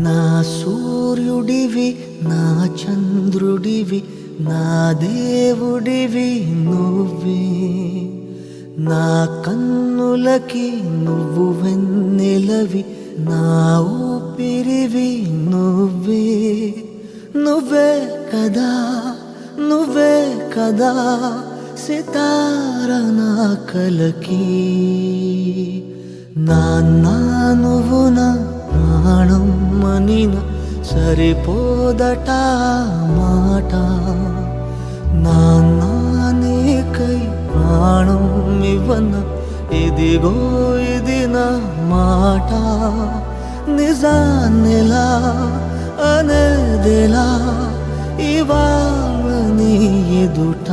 నా సూర్యుడివి నా చంద్రుడివి నా దేవుడివి నువ్వే, నా కన్నులకి నువ్వు వెన్నెలవి, నా ఊపిరివి నువ్వే. నువ్వే కదా నువ్వే కదా సితార నా కలకి. నాన్న నువ్వు నా ప్రాణం మనిన సరిపోదట మాట. నాన్న నీకై ప్రాణం ఇవ్వన ఇదిగో ఇది నా మాట. నిజాన్నెలా అనేదెలా ఇవాళ నీ ఎదుట.